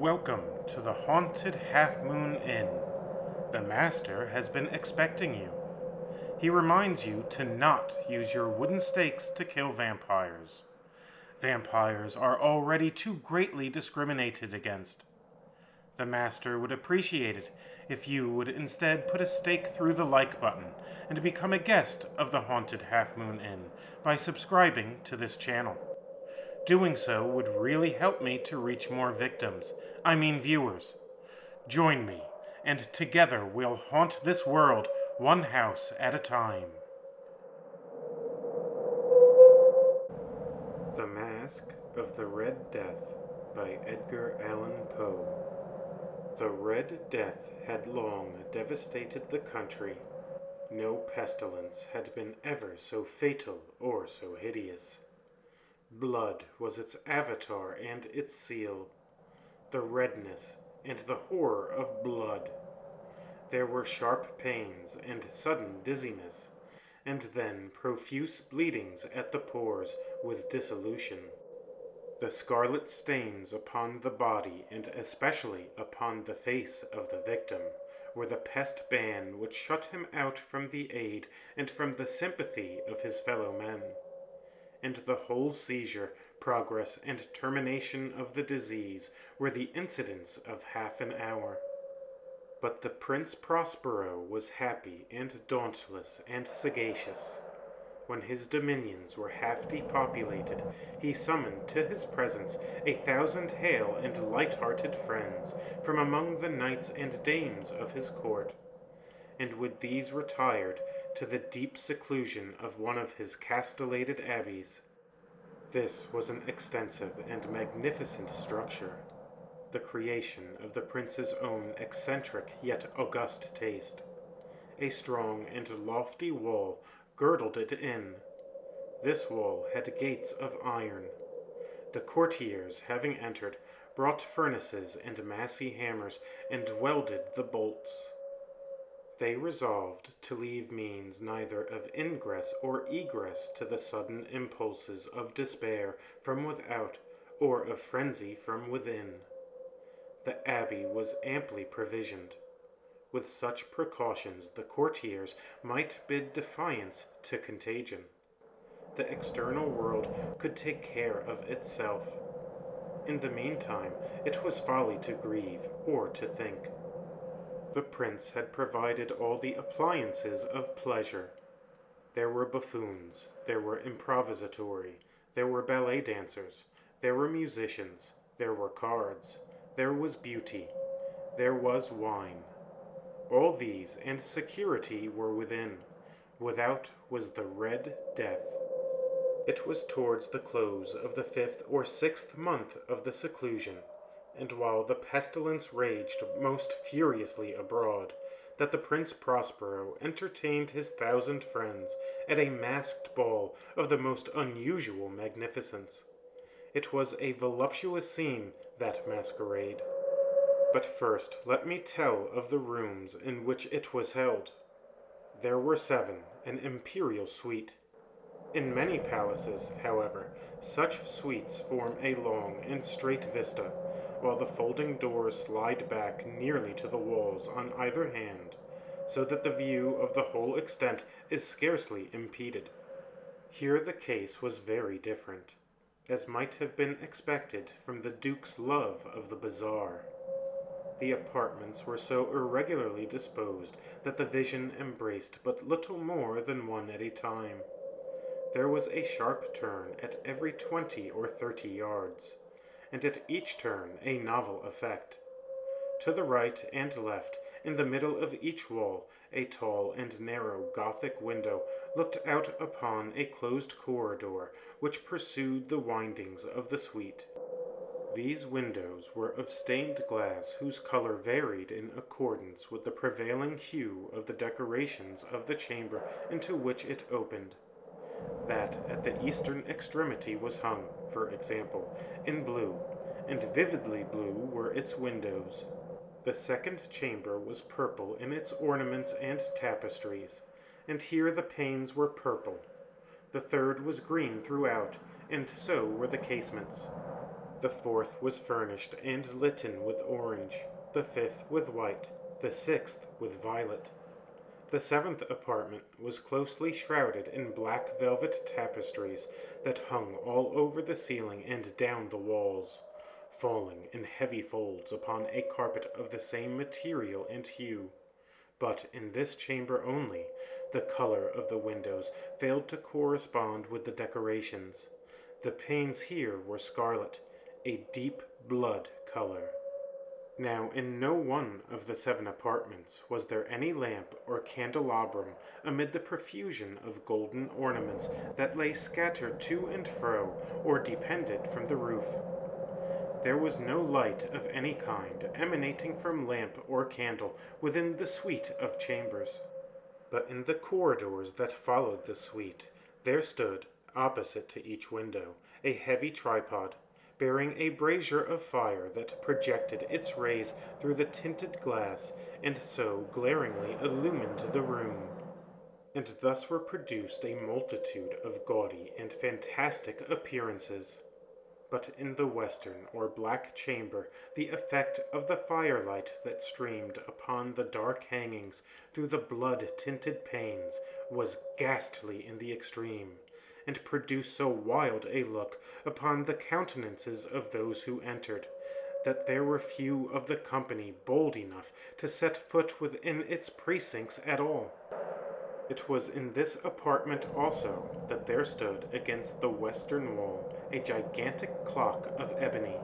Welcome to the Haunted Half Moon Inn. The Master has been expecting you. He reminds you to not use your wooden stakes to kill vampires. Vampires are already too greatly discriminated against. The Master would appreciate it if you would instead put a stake through the like button and become a guest of the Haunted Half Moon Inn by subscribing to this channel. Doing so would really help me to reach more viewers. Join me, and together we'll haunt this world one house at a time. The Masque of the Red Death by Edgar Allan Poe. The Red Death had long devastated the country. No pestilence had been ever so fatal or so hideous. Blood was its avatar and its seal. The redness and the horror of blood. There were sharp pains and sudden dizziness, and then profuse bleedings at the pores with dissolution. The scarlet stains upon the body, and especially upon the face of the victim, were the pest ban which shut him out from the aid and from the sympathy of his fellow men. And the whole seizure, progress, and termination of the disease were the incidents of half an hour. But the Prince Prospero was happy and dauntless and sagacious. When his dominions were half depopulated, he summoned to his presence 1,000 hale and light-hearted friends from among the knights and dames of his court, and with these retired to the deep seclusion of one of his castellated abbeys. This was an extensive and magnificent structure, the creation of the prince's own eccentric yet august taste. A strong and lofty wall girdled it in. This wall had gates of iron. The courtiers, having entered, brought furnaces and massy hammers and welded the bolts. They resolved to leave means neither of ingress or egress to the sudden impulses of despair from without, or of frenzy from within. The abbey was amply provisioned. With such precautions the courtiers might bid defiance to contagion. The external world could take care of itself. In the meantime, it was folly to grieve or to think. The prince had provided all the appliances of pleasure. There were buffoons, there were improvisatori, there were ballet dancers, there were musicians, there were cards, there was beauty, there was wine. All these and security were within. Without was the Red Death. It was towards the close of the 5th or 6th month of the seclusion, and while the pestilence raged most furiously abroad, that the Prince Prospero entertained his 1,000 friends at a masked ball of the most unusual magnificence. It was a voluptuous scene, that masquerade. But first let me tell of the rooms in which it was held. There were 7, an imperial suite. In many palaces, however, such suites form a long and straight vista, while the folding doors slide back nearly to the walls on either hand, so that the view of the whole extent is scarcely impeded. Here the case was very different, as might have been expected from the Duke's love of the bazaar. The apartments were so irregularly disposed that the vision embraced but little more than one at a time. There was a sharp turn at every 20 or 30 yards, and at each turn a novel effect. To the right and left, in the middle of each wall, a tall and narrow Gothic window looked out upon a closed corridor which pursued the windings of the suite. These windows were of stained glass whose color varied in accordance with the prevailing hue of the decorations of the chamber into which it opened. That at the eastern extremity was hung, for example, in blue, and vividly blue were its windows. The second chamber was purple in its ornaments and tapestries, and here the panes were purple. The third was green throughout, and so were the casements. The fourth was furnished and litten with orange, the fifth with white, the sixth with violet. The seventh apartment was closely shrouded in black velvet tapestries that hung all over the ceiling and down the walls, falling in heavy folds upon a carpet of the same material and hue. But in this chamber only, the color of the windows failed to correspond with the decorations. The panes here were scarlet, a deep blood color. Now in no one of the 7 apartments was there any lamp or candelabrum amid the profusion of golden ornaments that lay scattered to and fro or depended from the roof. There was no light of any kind emanating from lamp or candle within the suite of chambers. But in the corridors that followed the suite, there stood, opposite to each window, a heavy tripod, bearing a brazier of fire that projected its rays through the tinted glass, and so glaringly illumined the room. And thus were produced a multitude of gaudy and fantastic appearances. But in the western or black chamber the effect of the firelight that streamed upon the dark hangings through the blood-tinted panes was ghastly in the extreme, and produced so wild a look upon the countenances of those who entered, that there were few of the company bold enough to set foot within its precincts at all. It was in this apartment also that there stood against the western wall a gigantic clock of ebony.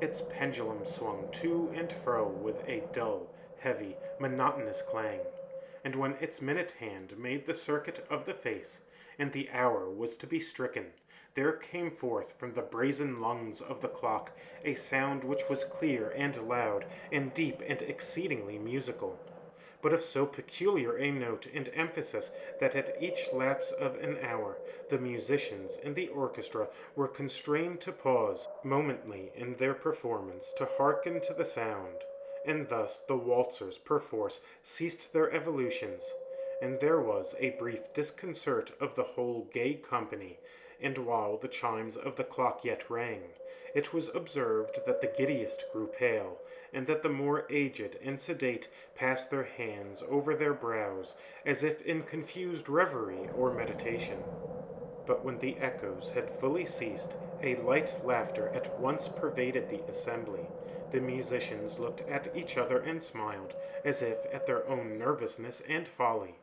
Its pendulum swung to and fro with a dull, heavy, monotonous clang, and when its minute hand made the circuit of the face, and the hour was to be stricken, there came forth from the brazen lungs of the clock a sound which was clear and loud, and deep and exceedingly musical, but of so peculiar a note and emphasis that at each lapse of an hour the musicians in the orchestra were constrained to pause momently in their performance to hearken to the sound, and thus the waltzers perforce ceased their evolutions, and there was a brief disconcert of the whole gay company, and while the chimes of the clock yet rang, it was observed that the giddiest grew pale, and that the more aged and sedate passed their hands over their brows, as if in confused reverie or meditation. But when the echoes had fully ceased, a light laughter at once pervaded the assembly. The musicians looked at each other and smiled, as if at their own nervousness and folly,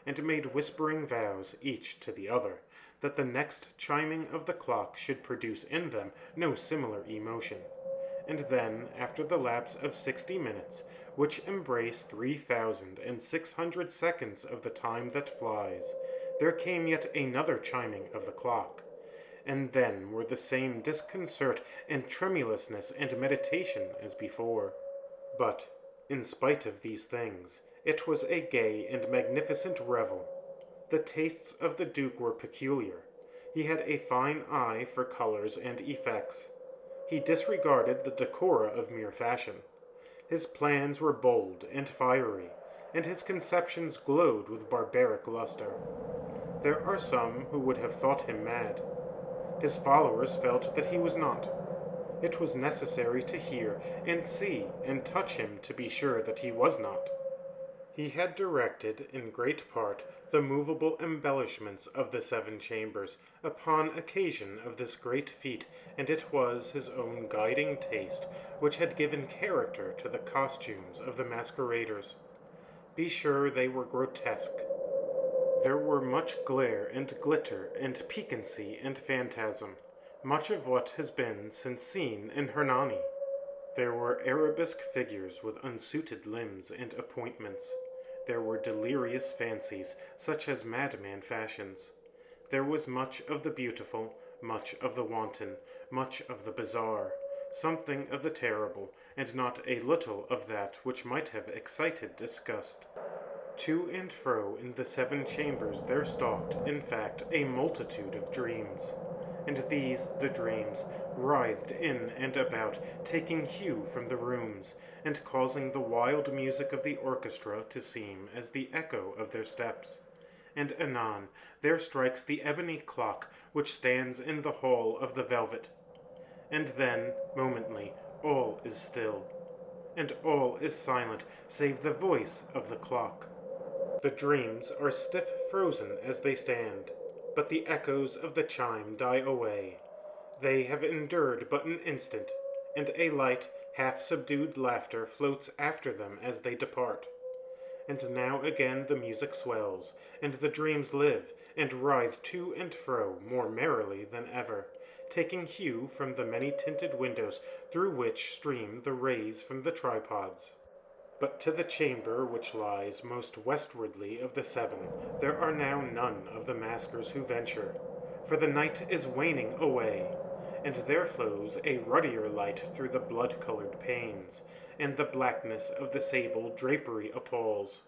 and made whispering vows, each to the other, that the next chiming of the clock should produce in them no similar emotion. And then, after the lapse of 60 minutes, which embrace 3,600 seconds of the time that flies, there came yet another chiming of the clock, and then were the same disconcert and tremulousness and meditation as before. But, in spite of these things, it was a gay and magnificent revel. The tastes of the Duke were peculiar. He had a fine eye for colors and effects. He disregarded the decora of mere fashion. His plans were bold and fiery, and his conceptions glowed with barbaric luster. There are some who would have thought him mad. His followers felt that he was not. It was necessary to hear and see and touch him to be sure that he was not. He had directed, in great part, the movable embellishments of the 7 chambers upon occasion of this great feat, and it was his own guiding taste which had given character to the costumes of the masqueraders. Be sure they were grotesque. There were much glare and glitter and piquancy and phantasm, much of what has been since seen in Hernani. There were arabesque figures with unsuited limbs and appointments. There were delirious fancies, such as madman fashions. There was much of the beautiful, much of the wanton, much of the bizarre, something of the terrible, and not a little of that which might have excited disgust. To and fro in the 7 chambers there stalked, in fact, a multitude of dreams, and these, the dreams, writhed in and about, taking hue from the rooms, and causing the wild music of the orchestra to seem as the echo of their steps. And anon there strikes the ebony clock which stands in the hall of the velvet. and then, momently, all is still, and all is silent save the voice of the clock. The dreams are stiff frozen as they stand, but the echoes of the chime die away. They have endured but an instant, and a light, half-subdued laughter floats after them as they depart. And now again the music swells, and the dreams live, and writhe to and fro more merrily than ever, taking hue from the many-tinted windows through which stream the rays from the tripods. But to the chamber which lies most westwardly of the seven, there are now none of the maskers who venture, for the night is waning away, and there flows a ruddier light through the blood-colored panes, and the blackness of the sable drapery appalls.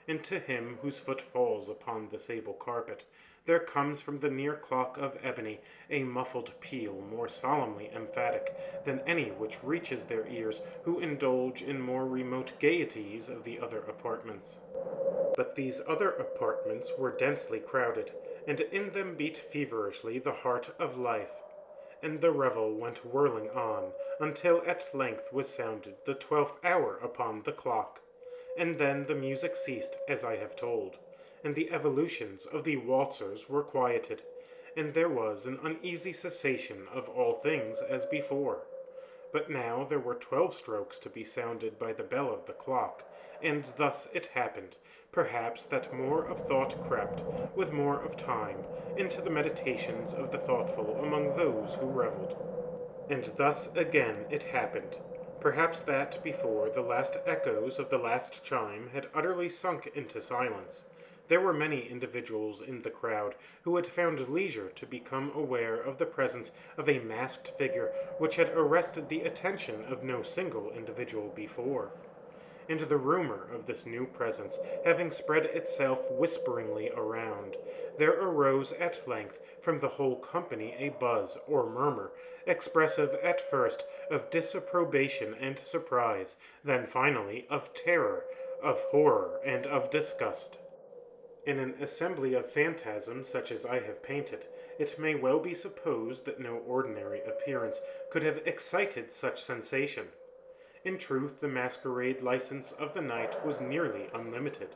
And to him whose foot falls upon the sable carpet, there comes from the near clock of ebony a muffled peal more solemnly emphatic than any which reaches their ears who indulge in more remote gaieties of the other apartments. But these other apartments were densely crowded, and in them beat feverishly the heart of life, and the revel went whirling on, until at length was sounded the 12th hour upon the clock, and then the music ceased as I have told, and the evolutions of the waltzers were quieted, and there was an uneasy cessation of all things as before. But now there were 12 strokes to be sounded by the bell of the clock, and thus it happened, perhaps, that more of thought crept, with more of time, into the meditations of the thoughtful among those who revelled. And thus again it happened, perhaps, that before the last echoes of the last chime had utterly sunk into silence, there were many individuals in the crowd who had found leisure to become aware of the presence of a masked figure which had arrested the attention of no single individual before. And the rumor of this new presence having spread itself whisperingly around, there arose at length from the whole company a buzz or murmur, expressive at first of disapprobation and surprise, then finally of terror, of horror, and of disgust. In an assembly of phantasms such as I have painted, it may well be supposed that no ordinary appearance could have excited such sensation. In truth, the masquerade license of the night was nearly unlimited,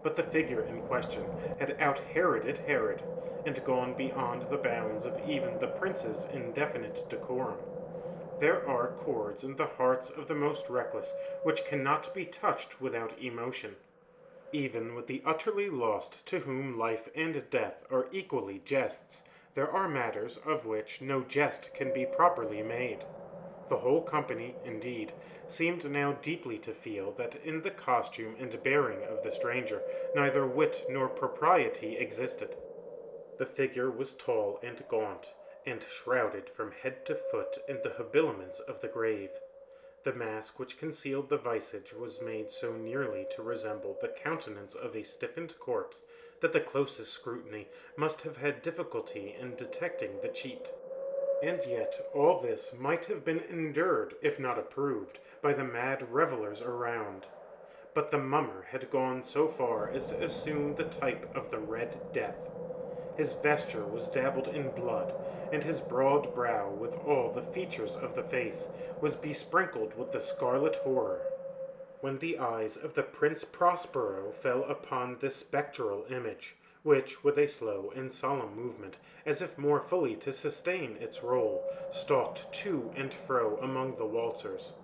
but the figure in question had out-Heroded Herod, and gone beyond the bounds of even the prince's indefinite decorum. There are chords in the hearts of the most reckless which cannot be touched without emotion. Even with the utterly lost, to whom life and death are equally jests, there are matters of which no jest can be properly made. The whole company, indeed, seemed now deeply to feel that in the costume and bearing of the stranger neither wit nor propriety existed. The figure was tall and gaunt, and shrouded from head to foot in the habiliments of the grave. The mask which concealed the visage was made so nearly to resemble the countenance of a stiffened corpse that the closest scrutiny must have had difficulty in detecting the cheat. And yet all this might have been endured, if not approved, by the mad revellers around. But the mummer had gone so far as to assume the type of the Red Death. His vesture was dabbled in blood, and his broad brow, with all the features of the face, was besprinkled with the scarlet horror. When the eyes of the Prince Prospero fell upon this spectral image, which, with a slow and solemn movement, as if more fully to sustain its role, stalked to and fro among the waltzers,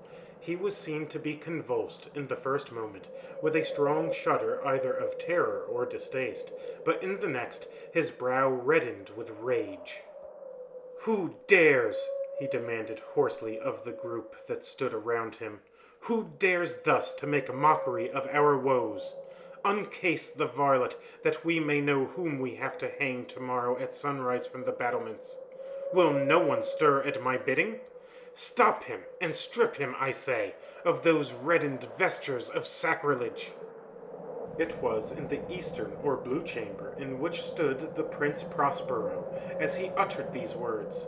he was seen to be convulsed, in the first moment, with a strong shudder either of terror or distaste, but in the next his brow reddened with rage. "Who dares," he demanded hoarsely of the group that stood around him, "who dares thus to make mockery of our woes? Uncase the varlet, that we may know whom we have to hang tomorrow at sunrise from the battlements. Will no one stir at my bidding? Stop him, and strip him, I say, of those reddened vestures of sacrilege." It was in the eastern or blue chamber in which stood the Prince Prospero as he uttered these words.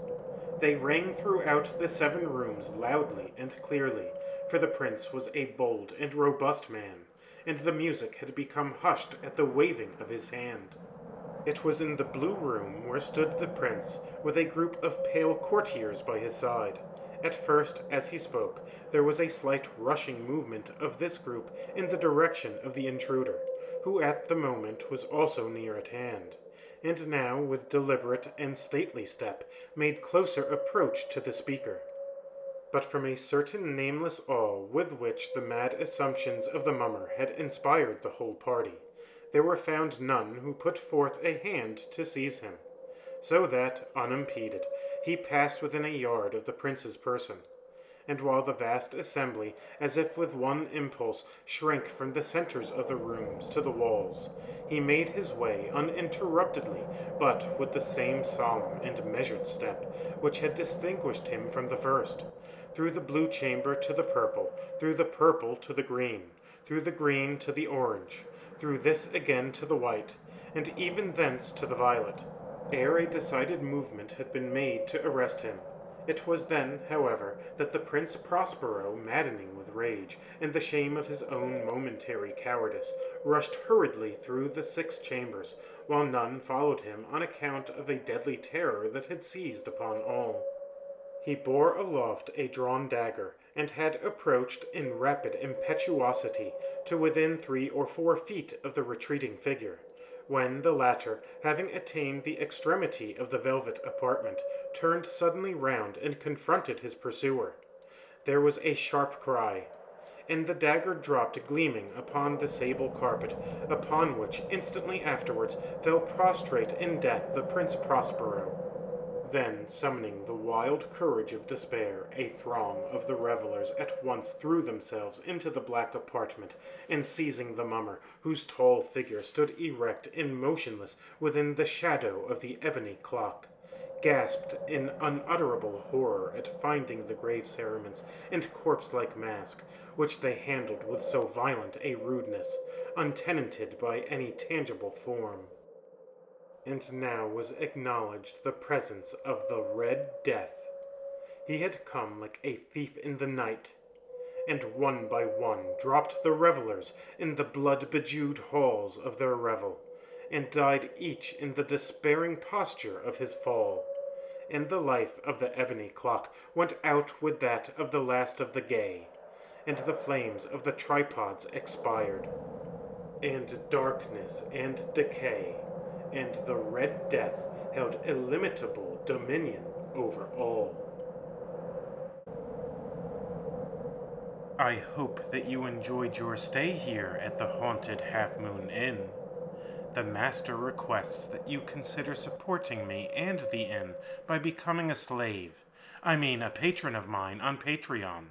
They rang throughout the 7 rooms loudly and clearly, for the prince was a bold and robust man, and the music had become hushed at the waving of his hand. It was in the blue room where stood the prince, with a group of pale courtiers by his side. At first, as he spoke, there was a slight rushing movement of this group in the direction of the intruder, who at the moment was also near at hand, and now, with deliberate and stately step, made closer approach to the speaker. But from a certain nameless awe with which the mad assumptions of the mummer had inspired the whole party, there were found none who put forth a hand to seize him, so that, unimpeded, he passed within a yard of the prince's person, and while the vast assembly, as if with one impulse, shrank from the centres of the rooms to the walls, he made his way uninterruptedly, but with the same solemn and measured step which had distinguished him from the first, through the blue chamber to the purple, through the purple to the green, through the green to the orange, through this again to the white, and even thence to the violet, ere a decided movement had been made to arrest him. It was then, however, that the Prince Prospero, maddening with rage and the shame of his own momentary cowardice, rushed hurriedly through the 6 chambers, while none followed him on account of a deadly terror that had seized upon all. He bore aloft a drawn dagger, and had approached in rapid impetuosity to within 3 or 4 feet of the retreating figure, when the latter, having attained the extremity of the velvet apartment, turned suddenly round and confronted his pursuer. There was a sharp cry, and the dagger dropped gleaming upon the sable carpet, upon which instantly afterwards fell prostrate in death the Prince Prospero. Then, summoning the wild courage of despair, a throng of the revelers at once threw themselves into the black apartment, and seizing the mummer, whose tall figure stood erect and motionless within the shadow of the ebony clock, gasped in unutterable horror at finding the grave cerements and corpse-like mask, which they handled with so violent a rudeness, untenanted by any tangible form. And now was acknowledged the presence of the Red Death. He had come like a thief in the night, and one by one dropped the revelers in the blood-bedewed halls of their revel, and died each in the despairing posture of his fall, and the life of the ebony clock went out with that of the last of the gay, and the flames of the tripods expired, and darkness and decay and the Red Death held illimitable dominion over all. I hope that you enjoyed your stay here at the haunted Half Moon Inn. The master requests that you consider supporting me and the inn by becoming a slave. A patron of mine on Patreon.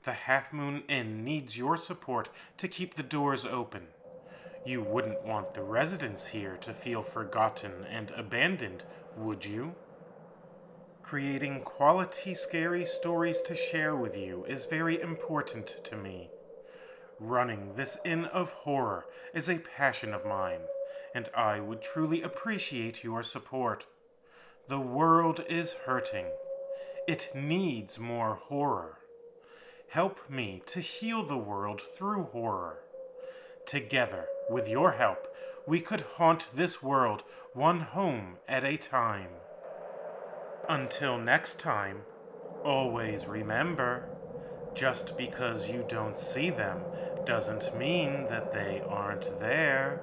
The Half Moon Inn needs your support to keep the doors open. You wouldn't want the residents here to feel forgotten and abandoned, would you? Creating quality scary stories to share with you is very important to me. Running this inn of horror is a passion of mine, and I would truly appreciate your support. The world is hurting. It needs more horror. Help me to heal the world through horror. Together, with your help, we could haunt this world one home at a time. Until next time, always remember, just because you don't see them doesn't mean that they aren't there.